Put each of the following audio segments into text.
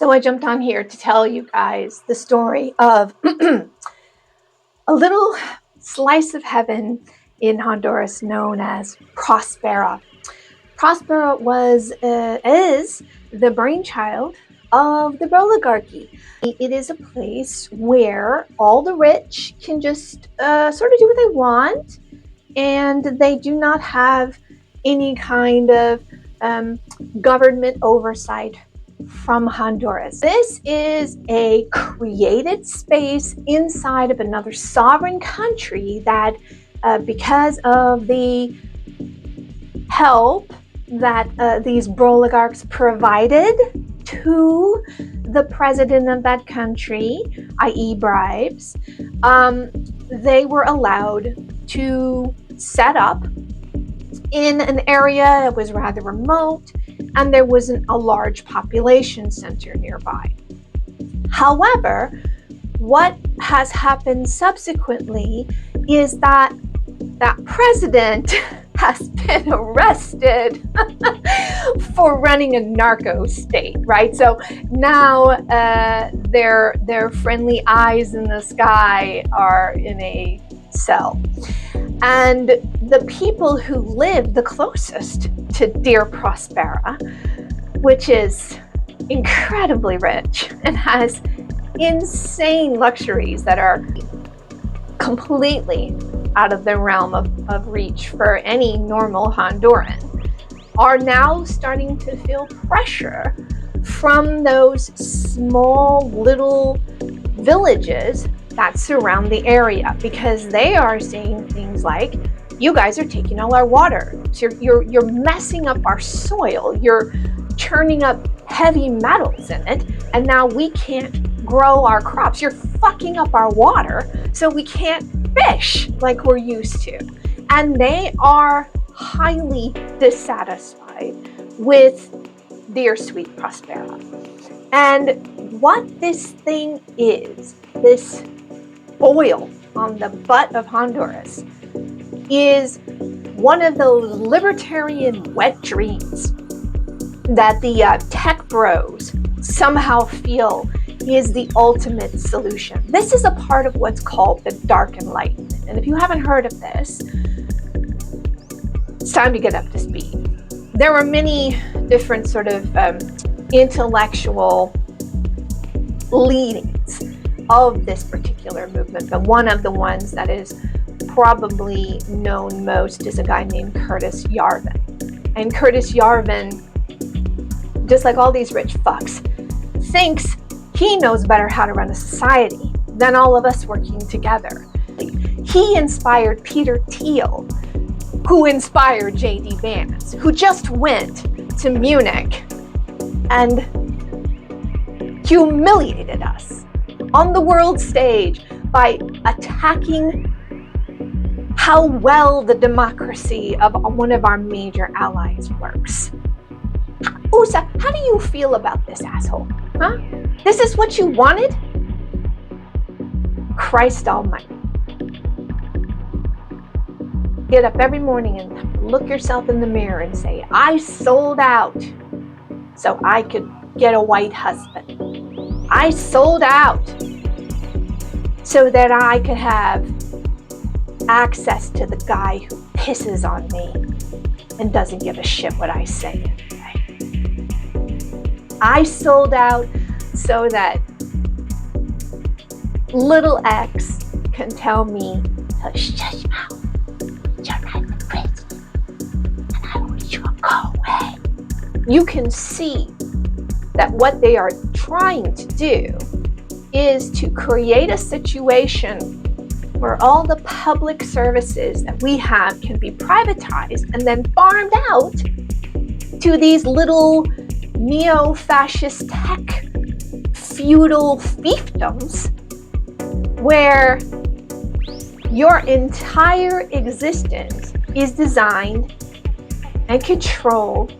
So I jumped on here to tell you guys the story of a little slice of heaven in Honduras known as Prospera. Prospera is the brainchild of the oligarchy. It is a place where all the rich can just sort of do what they want, and they do not have any kind of government oversight from Honduras. This is a created space inside of another sovereign country that because of the help that these oligarchs provided to the president of that country, i.e. bribes, they were allowed to set up in an area that was rather remote, and there wasn't a large population center nearby. However, what has happened subsequently is that that president has been arrested for running a narco state, right? So now their friendly eyes in the sky are in a cell. And the people who live the closest to dear Prospera, which is incredibly rich and has insane luxuries that are completely out of the realm of reach for any normal Honduran, are now starting to feel pressure from those small little villages that surround the area, because they are saying things like, you guys are taking all our water, so you're messing up our soil, you're churning up heavy metals in it, and now we can't grow our crops, you're fucking up our water, so we can't fish like we're used to. And they are highly dissatisfied with dear sweet Prospera. And what this thing is, this boil on the butt of Honduras, is one of those libertarian wet dreams that the tech bros somehow feel is the ultimate solution. This is a part of what's called the Dark Enlightenment. And if you haven't heard of this, it's time to get up to speed. There are many different sort of intellectual leanings of this particular movement, but one of the ones that is probably known most is a guy named Curtis Yarvin. And Curtis Yarvin, just like all these rich fucks, thinks he knows better how to run a society than all of us working together. He inspired Peter Thiel, who inspired J.D. Vance, who just went to Munich and humiliated us on the world stage by attacking how well the democracy of one of our major allies works. Usa, how do you feel about this asshole? Huh? This is what you wanted? Christ almighty. Get up every morning and look yourself in the mirror and say, I sold out so I could get a white husband. I sold out so that I could have access to the guy who pisses on me and doesn't give a shit what I say. I sold out so that little X can tell me to shut your mouth. You're not the president, and I want you to go away. You can see that what they are trying to do is to create a situation where all the public services that we have can be privatized and then farmed out to these little neo-fascist tech feudal fiefdoms, where your entire existence is designed and controlled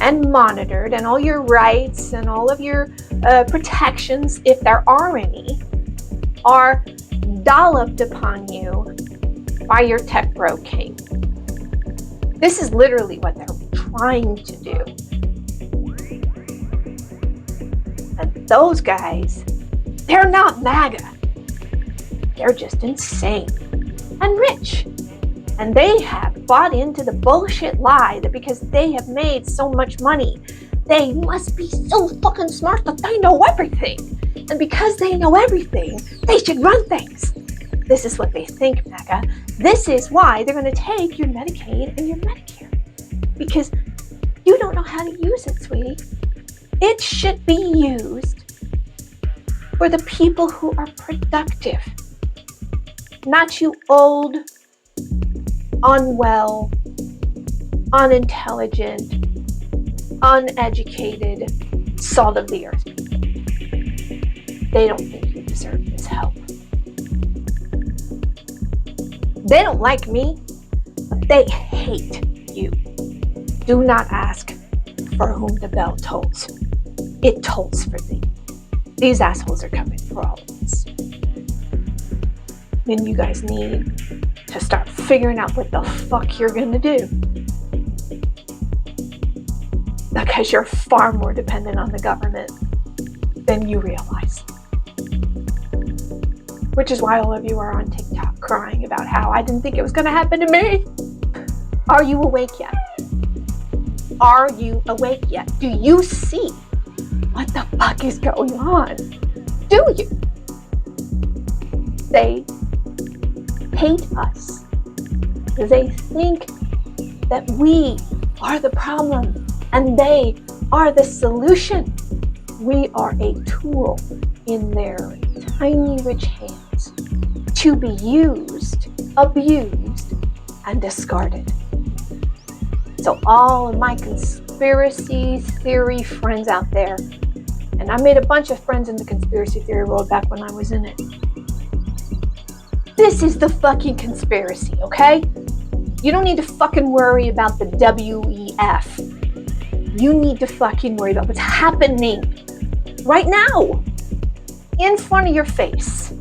and monitored, and all your rights and all of your protections, if there are any, are dolloped upon you by your tech bro king. This is literally what they're trying to do. Those guys, they're not MAGA. They're just insane and rich. And they have bought into the bullshit lie that because they have made so much money, they must be so fucking smart that they know everything. And because they know everything, they should run things. This is what they think, MAGA. This is why they're going to take your Medicaid and your Medicare. Because you don't know how to use it, sweetie. It should be used for the people who are productive. Not you old, unwell, unintelligent, uneducated, salt of the earth people. They don't think you deserve this help. They don't like me, but they hate you. Do not ask for whom the bell tolls. It tolls for thee. These assholes are coming for all of us. Then you guys need to start figuring out what the fuck you're gonna do. Because you're far more dependent on the government than you realize. Which is why all of you are on TikTok crying about how I didn't think it was gonna happen to me. Are you awake yet? Are you awake yet? Do you see what the fuck is going on? Do you? They hate us. They think that we are the problem and they are the solution. We are a tool in their tiny rich hands to be used, abused, and discarded. So all of my conspiracy theory friends out there, and I made a bunch of friends in the conspiracy theory world back when I was in it. This is the fucking conspiracy, okay? You don't need to fucking worry about the WEF. You need to fucking worry about what's happening right now in front of your face.